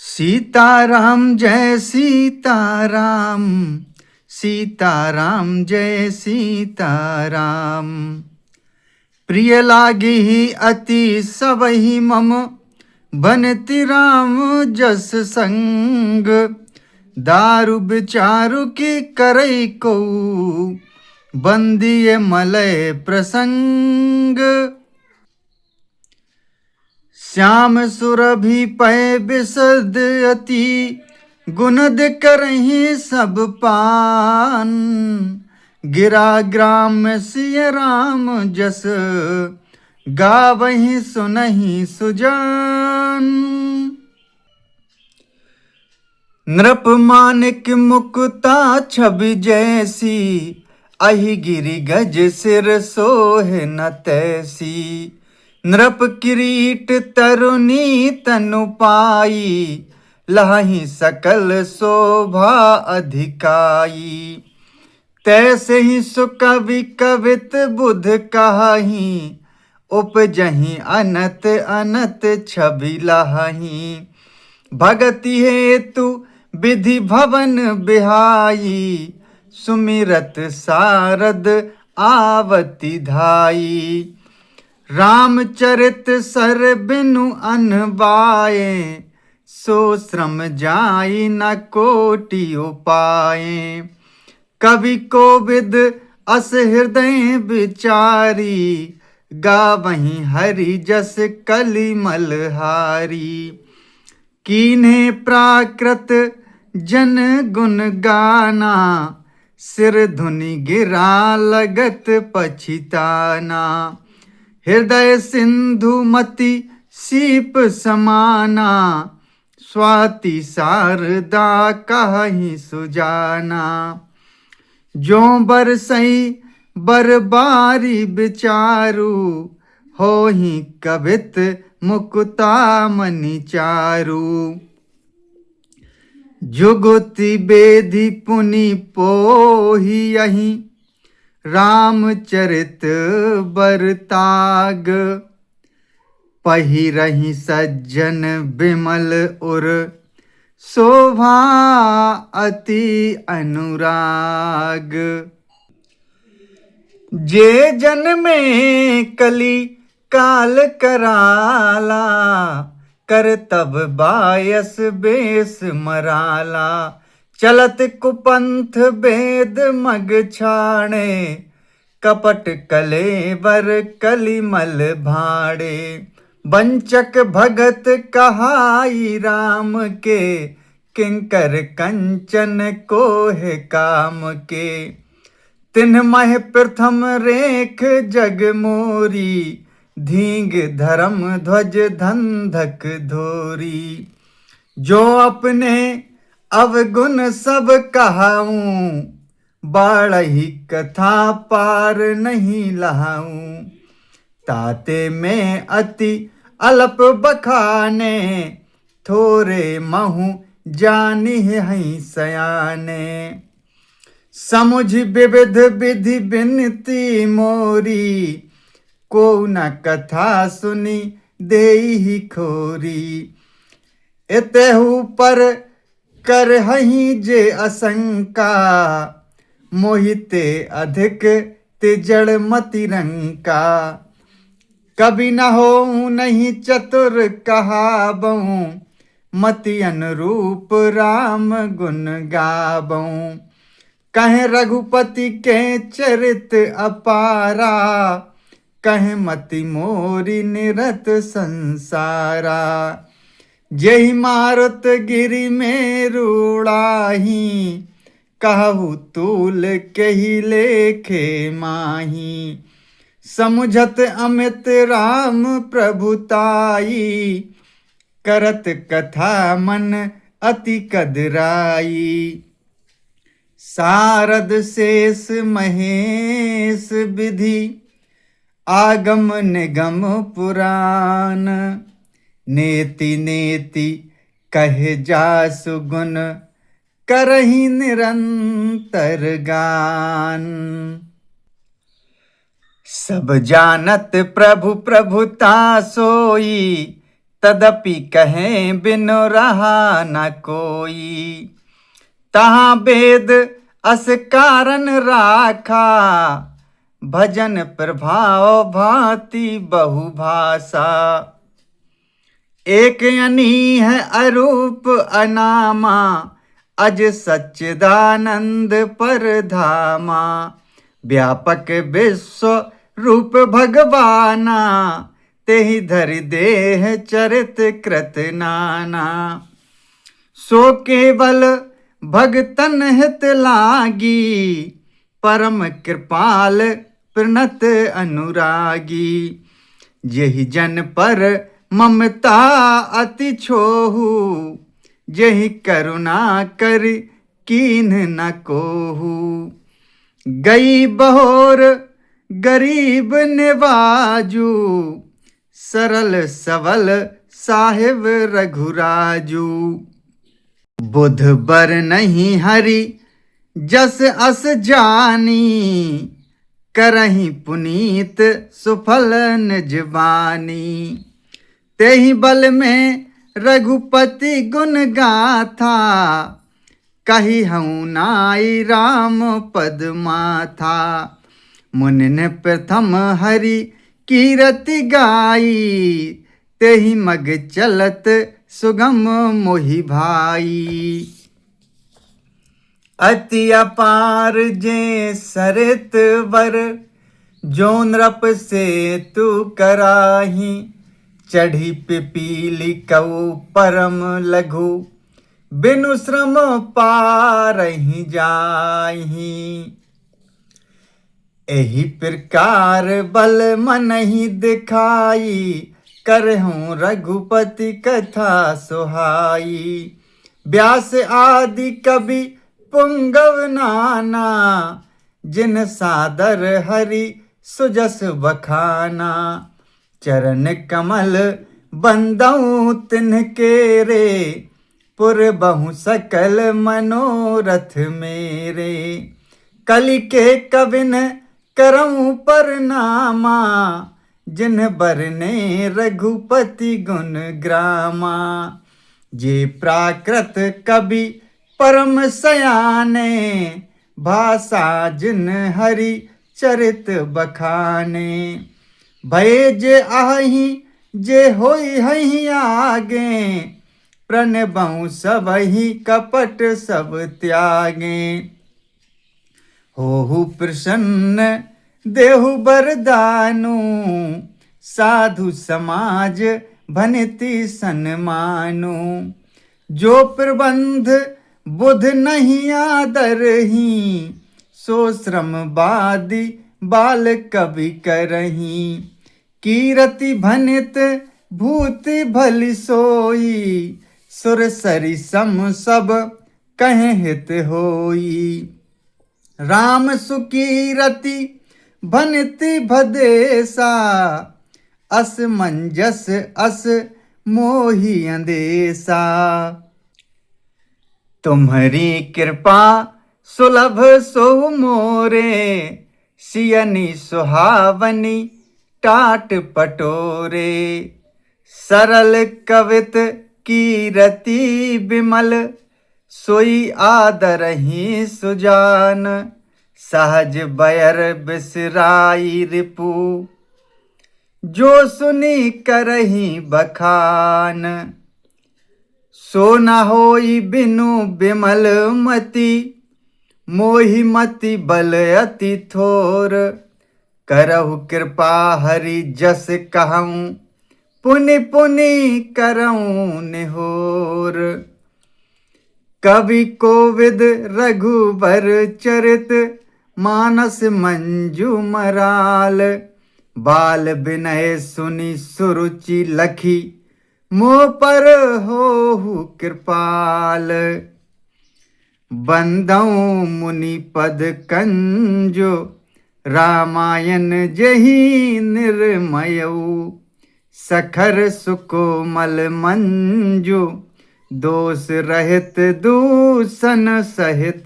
सीताराम जय सीताराम, सीताराम जय सीताराम। प्रिय लागी ही अति सबहि मम, बनति राम जस संग। दारु विचारु की करई को, बंदिए मलय प्रसंग। श्याम सुरभि पै बिसद अति, गुणद करहि सब पान। गिरा ग्राम सिय राम जस, गावहि सुनहि सुजान। नृप मानिक मुकुता छवि जैसी, अहि गिरि गज सिर सोहे न तैसी। नृप किरीट तरुनी तनु पाई, लहि सकल शोभा अधिकाई। तैसे ही सुकवि कवित बुध कहाही, उपजहि अनत अनत छवि लहाही। भगति हेतु विधि भवन बिहाई, सुमिरत सारद आवति धाई। रामचरित सर बिनु अनबाए, सो श्रम जाई न कोटि उपाए। कवि कोविद अस हृदय विचारी, गावहि हरि जस कलिमल हारी। कीन्हे प्राकृत जन गुण गाना, सिर धुनि गिरा लगत पछिताना। हृदय सिंधु मति सीप समाना, स्वाति शारदा कहि सुजाना। जो बरसई बरबारी विचारु, होहि कवित मुकुता मनि चारु। जुगुति बेधि पुनि पोहि यहि, रामचरित बरताग। पहिरहि सज्जन बिमल उर, शोभा अति अनुराग। जे जन में कली काल कराला, कर तब बायस बेस मराला। चलत कुपंथ वेद मग छाणे, कपट कलेवर कलिमल भाड़े। वंचक भगत कहाई राम के, किंकर कंचन कोहे काम के। तिन्ह मह प्रथम रेख जग मोरी, धींग धर्म ध्वज धंधक धोरी। जो अपने अवगुण सब कहाऊं, बाढ़ही कथा पार नहीं लहाऊं। ताते में अति अल्प बखाने, थोरे महु जानिह हई सयाने। समुझ विविध विधि बिनती मोरी, को न कथा सुनी देहि खोरी। एतेहु पर करहि जे आशंका, मोहिते अधिक तिजड़ मति रंका। कभी न हो नहीं चतुर कहाबहु, मति अनुरूप राम गुण गाबहु। कहे रघुपति के चरित अपारा, कहे मति मोरी निरत संसारा। जेहि मारुत गिरि में रूढ़ाही, कहु तूल केहि लेखे माही। समुझत अमित राम प्रभुताई, करत कथा मन अति कदराई। सारद शेष महेश विधि, आगम निगम पुराण। नेति नेति कहे जासु गुण, करहि निरंतर गान। सब जानत प्रभु प्रभुता सोई, तदपि कहें बिनु रहा न कोई। तहाँ वेद अस कारण राखा, भजन प्रभाव भांति बहुभाषा। एक अनी है अरूप अनामा, अज सच्चिदानंद परधामा। व्यापक विश्व रूप भगवाना, तेहि धरि देह चरित कृत नाना। सो केवल भगतन हित लागी, परम कृपाल प्रणत अनुरागी। यही जन पर ममता अति छोहू, यही करुणा कर कीन्ह न कोहू। गई बहोर गरीब निवाजू, सरल सबल साहिब रघुराजू। बुध बर नहीं हरि जस अस जानी, करहि पुनीत सुफल निज बानी। तेहि बल में रघुपति गुण गाथा, कही हूँ नाई राम पद माथा। मुनि ने प्रथम हरि कीरति गाई, तेहि मग चलत सुगम मोहि भाई। अति अपार जे सरित वर, जो नृप से तू कराही। चढ़ी पिपीली कऊ परम लघु, बिनु श्रम पारहि जाही। एही प्रकार बल मनहि दिखाई, करहूँ रघुपति कथा सुहाई। व्यास आदि कवि पुंगव नाना, जिन सादर हरि सुजस बखाना। चरण कमल बंदऊ तिनके रे, पुर बहु सकल मनोरथ मेरे। कलि के कविन करऊँ परनामा, जिन बरने रघुपति गुण ग्रामा। जे प्राकृत कवि परम सयाने, भाषा जिन हरि चरित बखाने। भय जे आही जे होई हहि आगे, प्रणबहु सबहि कपट सब त्यागे। होहु प्रसन्न देहु बरदानु, साधु समाज भनिति सन्मानु। जो प्रबंध बुध नहीं आदरही, सो श्रम बादि बाल कवि करही। कीरति भनित भूति भली सोई, सुर सरि सम सब कहे हित होई। राम सुकीरति भनिति भदेसा, अस मंजस अस मोहि अंदेसा। तुम्हरी कृपा सुलभ सो मोरे, सियनि सुहावनी टाट पटोरे। सरल कवित कीरति विमल, सोई आदरहि सुजान। सहज बयर बिसराई रिपु, जो सुनी करही बखान। सो न होई बिनु बिमल मति, मोहि मति बल अति थोर। करहु कृपा हरि जस कहूँ, पुनि पुनि करऊँ निहोर। कवि कोविद रघुबर चरित, मानस मंजू मराल। बाल विनय सुनि सुरुचि लखी, मोह पर होहु कृपाल। बंदऊ मुनि पद कंजो, रामायण जही निर्मयऊ। सखर सुकोमल मंजू, दोष रहित दूषण सहित।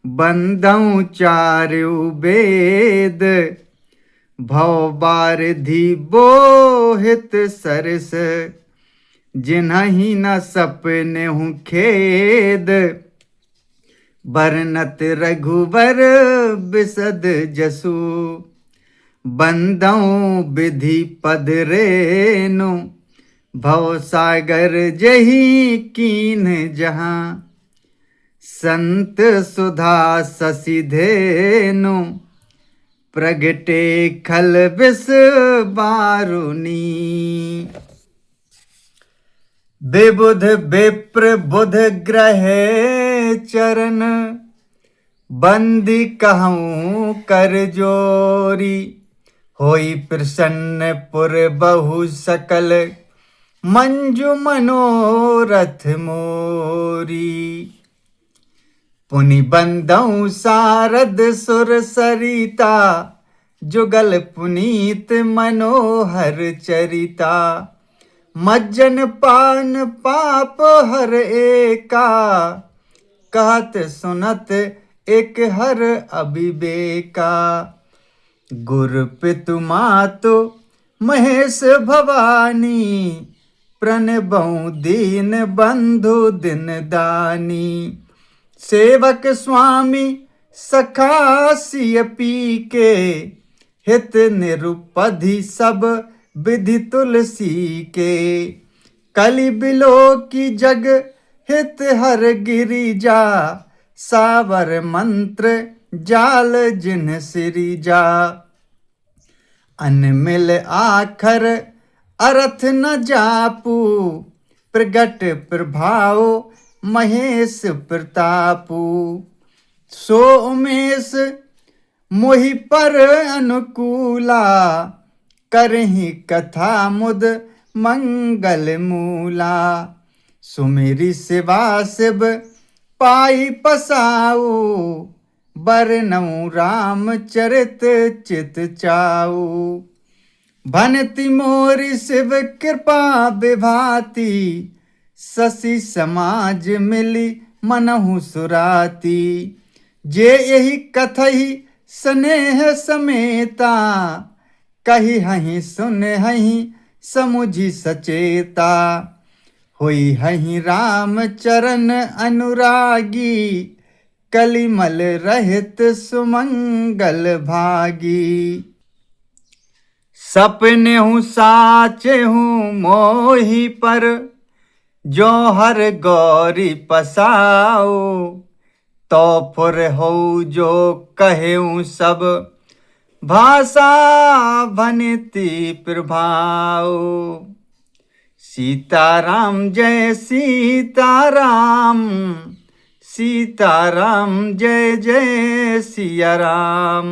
बंदऊ चारु वेद, भव बारिधि बोहित सरस, जिन्हि न सपने हूँ खेद, बरनत रघुबर बिसद जसु, बंदऊ विधि पद रेनु, भव सागर जही कीन जहाँ, संत सुधा शशि धेनु, प्रगटे खल बिस बारुनी। विबुध विप्र बुध ग्रहे चरण, बंदी कहूँ कर जोरी, होई प्रसन्न पुर बहु सकल, मंजु मनोरथ मोरी। पुनि बंदऊ सारद सुर सरिता, जुगल पुनीत मनोहर चरिता, मज्जन पान पाप हर एका, कहत सुनत एक हर अविवेका। गुरु पितु मातु महेश भवानी, प्रणबऊ दीन बंधु दिन दानी, सेवक स्वामी सखा सिय पी के, हित निरुपधि सब विधि तुलसी के। कलि बिलो की जग हित हर गिरिजा, सावर मंत्र जाल जिन सिरिजा। अनमिल आखर अर्थ न जापू, प्रगट प्रभाव महेश प्रतापू। सो उमेश मोहि पर अनुकूला, करहि कथा मुद मंगल मूला। सुमेरी सेवा शिव पाई पसाऊ, बरनऊ राम चरित चित चाऊ। भनति मोरी शिव कृपा विभाति, शशि समाज मिली मनहु सुराती। जे यही कथहि स्नेह समेता, कही हहीं सुन हहीं समुझी सचेता। होई हहीं राम चरण अनुरागी, कलिमल रहित सुमंगल भागी। सपने हूँ साचे हूँ मोहि पर, जो हर गौरी पसाओ। तो फुर हो जो कहेऊँ सब, भाषा भनति प्रभाओ। सीताराम जय सीताराम, सीताराम जय जय सिया राम।